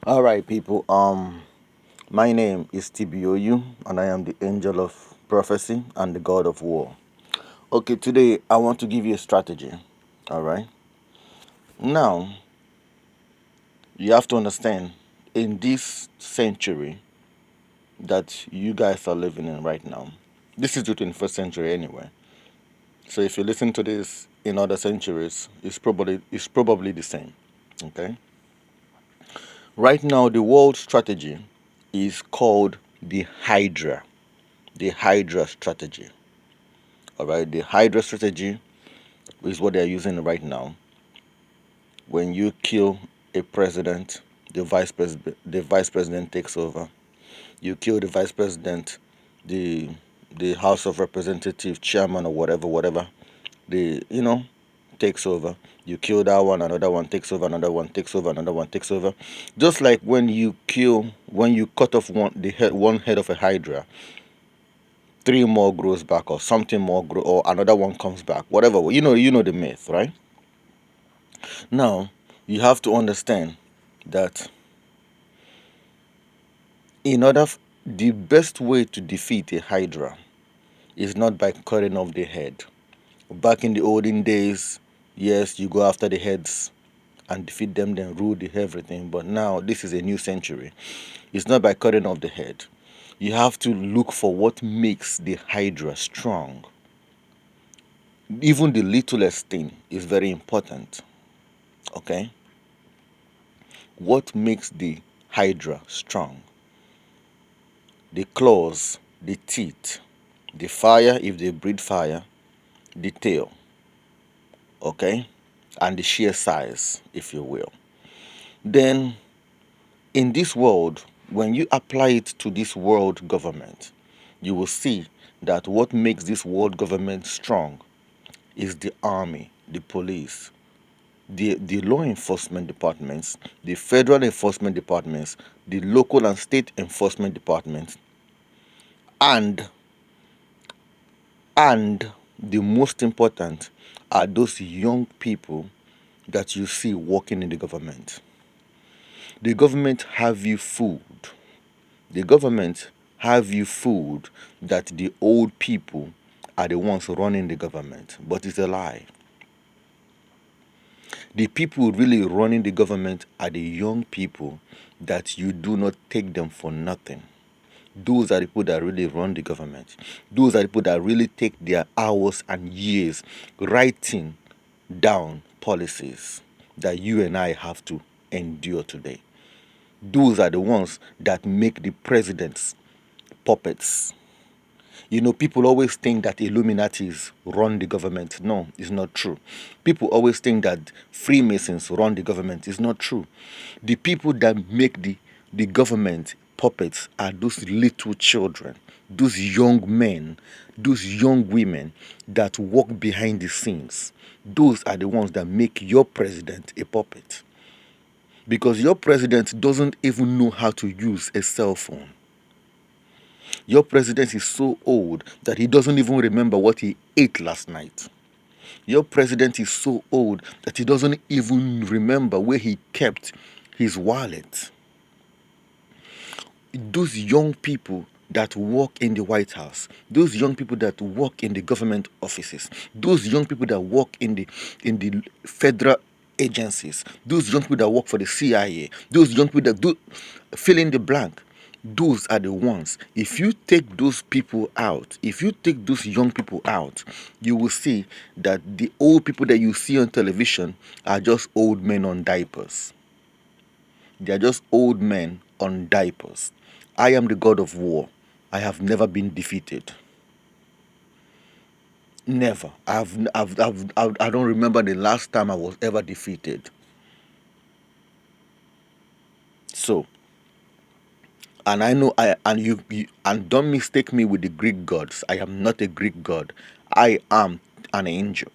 All right, people. My name is TBOU, and I am the angel of prophecy and the god of war. Okay, today I want to give you a strategy. All right. Now, you have to understand in this century that you guys are living in right now. This is the 21st century anyway. So if you listen to this in other centuries, it's probably the same. Okay. Right now, the world strategy is called the Hydra. The Hydra strategy. All right, the Hydra strategy is what they're using right now. When you kill a president, the vice president takes over. You kill the vice president, the the House of Representative chairman or whatever, the takes over. You kill that one, another one takes over, another one takes over, another one takes over. Just like when you cut off one head of a Hydra, three more grows back or something more grow or another one comes back, whatever. You know the myth, right? Now you have to understand that in order the best way to defeat a Hydra is not by cutting off the head. Back in the olden days, yes, you go after the heads and defeat them, then rule everything. But now this is a new century. It's not by cutting off the head. You have to look for what makes the Hydra strong. Even the littlest thing is very important. Okay? What makes the Hydra strong? The claws, the teeth, the fire if they breathe fire, the tail, okay? And the sheer size, if you will. Then, in this world, when you apply it to this world government, you will see that what makes this world government strong is the army, the police, the law enforcement departments, the federal enforcement departments, the local and state enforcement departments, and and the most important are those young people that you see working in the government. The government have you food. The government have you food that the old people are the ones running the government, but it's a lie. The people really running the government are the young people that you do not take them for nothing. Those are the people that really run the government. Those are the people that really take their hours and years writing down policies that you and I have to endure today. Those are the ones that make the presidents puppets. People always think that Illuminatis run the government. No, it's not true. People always think that Freemasons run the government. It's not true. The people that make the government puppets are those little children, those young men, those young women that walk behind the scenes. Those are the ones that make your president a puppet. Because your president doesn't even know how to use a cell phone. Your president is so old that he doesn't even remember what he ate last night. Your president is so old that he doesn't even remember where he kept his wallet. Those young people that work in the White House, those young people that work in the government offices, those young people that work in the federal agencies, those young people that work for the CIA, those young people that do fill in the blank, those are the ones. If you take those people out, if you take those young people out, you will see that the old people that you see on television are just old men on diapers. They are just old men on diapers. I am the god of war. I have never been defeated. Never. I don't remember the last time I was ever defeated. So, and I know and don't mistake me with the Greek gods. I am not a Greek god. I am an angel.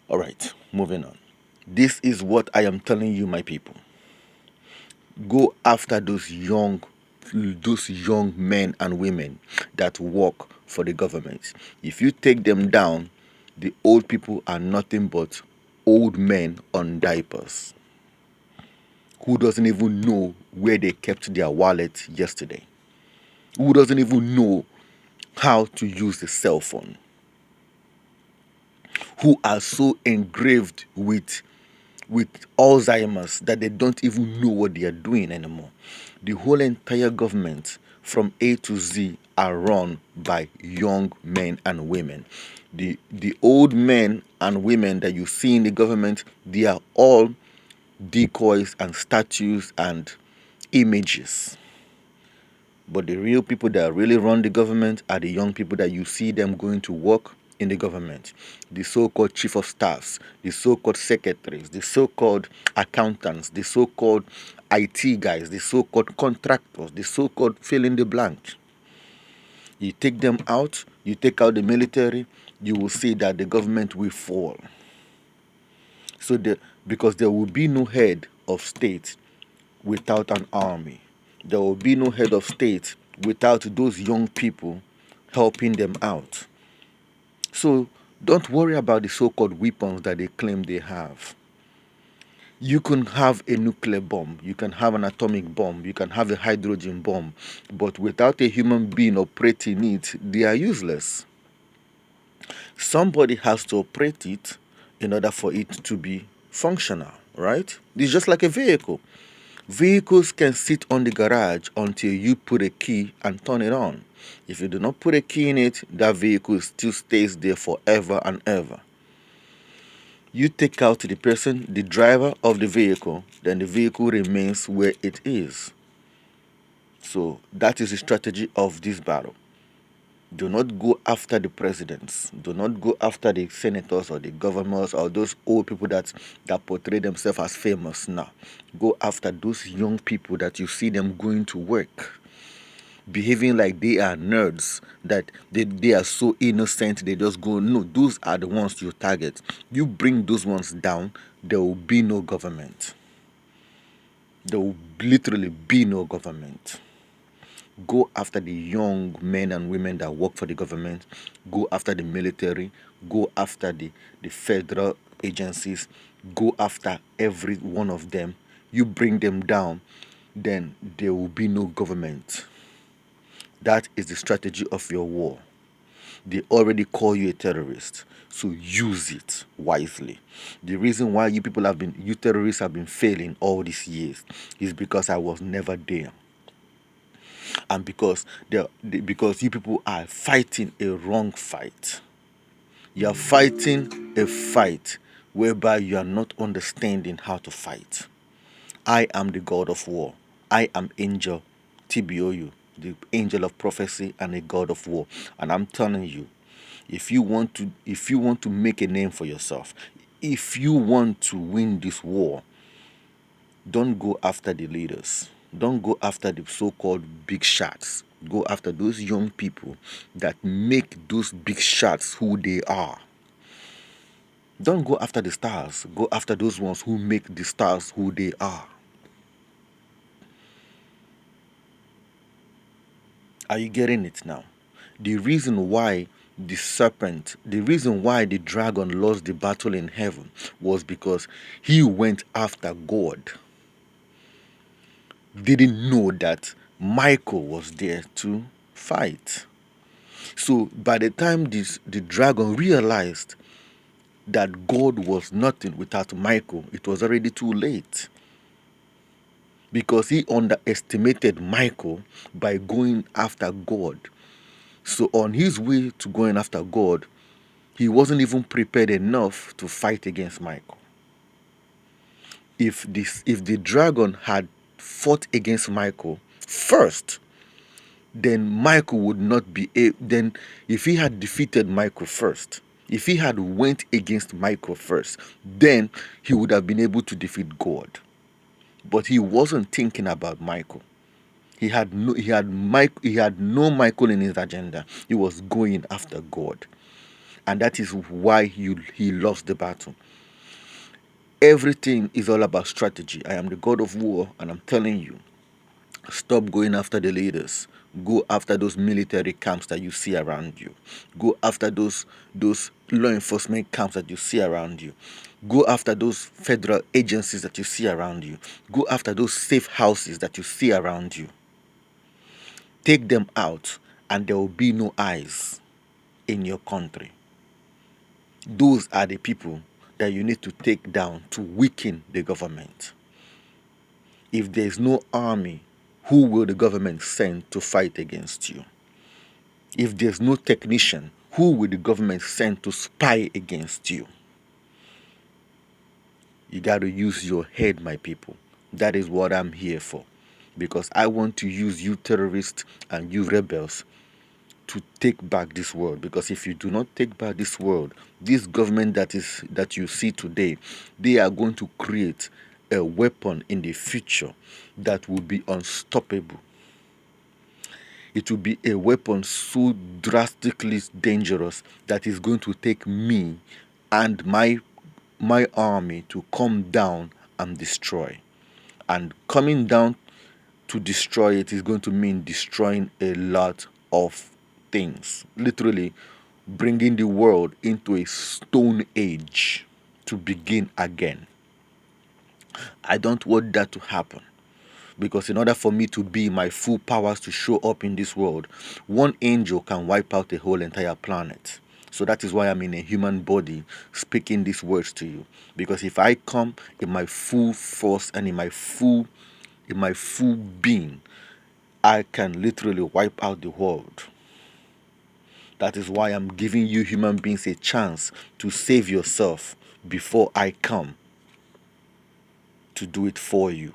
All right, moving on. This is what I am telling you, my people. Go after those young men and women that work for the government. If you take them down, the old people are nothing but old men on diapers. who doesn't even know where they kept their wallet yesterday, who doesn't even know how to use the cell phone, who are so engraved with Alzheimer's that they don't even know what they are doing anymore. The whole entire government from A to Z are run by young men and women. The old men and women that you see in the government, they are all decoys and statues and images. But the real people that really run the government are the young people that you see them going to work in the government. The so-called chief of staffs, the so-called secretaries, the so-called accountants, the so-called IT guys, the so-called contractors, the so-called fill in the blank. You take them out, you take out the military, you will see that the government will fall. So because there will be no head of state without an army. There will be no head of state without those young people helping them out. So don't worry about the so-called weapons that they claim they have. You can have a nuclear bomb, you can have an atomic bomb, you can have a hydrogen bomb, but without a human being operating it, they are useless. Somebody has to operate it in order for it to be functional, right? It's just like a vehicle. Vehicles can sit on the garage until you put a key and turn it on. If you do not put a key in it, that vehicle still stays there forever and ever. You take out the person, the driver of the vehicle, then the vehicle remains where it is. So that is the strategy of this battle. Do not go after the presidents. Do not go after the senators or the governors or those old people that portray themselves as famous now. Go after those young people that you see them going to work, behaving like they are nerds, that they are so innocent, they just go. No, those are the ones you target. You bring those ones down, there will be no government. There will literally be no government. Go after the young men and women that work for the government. Go after the military. Go after the federal agencies. Go after every one of them. You bring them down, then there will be no government. That is the strategy of your war. They already call you a terrorist, so use it wisely. The reason why you terrorists have been failing all these years is because I was never there. And because you people are fighting a wrong fight. You are fighting a fight whereby you are not understanding how to fight. I am the God of war. I am Angel TBOU, the angel of prophecy and a God of war. And I'm telling you, if you want to make a name for yourself, if you want to win this war, don't go after the leaders. Don't go after the so-called big shots. Go after those young people that make those big shots who they are. Don't go after the stars. Go after those ones who make the stars who they are. Are you getting it now? The reason why the dragon lost the battle in heaven was because he went after God. Didn't know that Michael was there to fight. So by the time the dragon realized that God was nothing without Michael, it was already too late. Because he underestimated Michael by going after God. So on his way to going after God, he wasn't even prepared enough to fight against Michael. If the dragon had fought against Michael first, then Michael would not be then if he had defeated Michael first, if he had went against Michael first, then he would have been able to defeat God. But he wasn't thinking about Michael. He had no Michael in his agenda. He was going after God. And that is why he lost the battle. Everything is all about strategy. I am the God of war, and I'm telling you, Stop going after the leaders. Go after those military camps that you see around you. Go after those law enforcement camps that you see around you. Go after those federal agencies that you see around you. Go after those safe houses that you see around you. Take them out, and there will be no eyes in your country. Those are the people that you need to take down to weaken the government. If there is no army, who will the government send to fight against you? If there's no technician, who will the government send to spy against you? You got to use your head, my people. That is what I'm here for. Because I want to use you terrorists and you rebels to take back this world. Because if you do not take back this world, this government that you see today, they are going to create a weapon in the future that will be unstoppable. It will be a weapon so drastically dangerous that is going to take me and my army to come down and destroy. And coming down to destroy it is going to mean destroying a lot of things. Literally bringing the world into a stone age to begin again. I don't want that to happen. Because in order for me to be my full powers to show up in this world, one angel can wipe out the whole entire planet. So that is why I'm in a human body speaking these words to you. Because if I come in my full force and in my full being, I can literally wipe out the world. That is why I'm giving you human beings a chance to save yourself before I come to do it for you.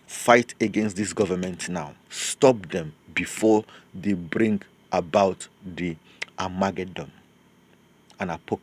Fight against this government now. Stop them before they bring about the Armageddon and apocalypse.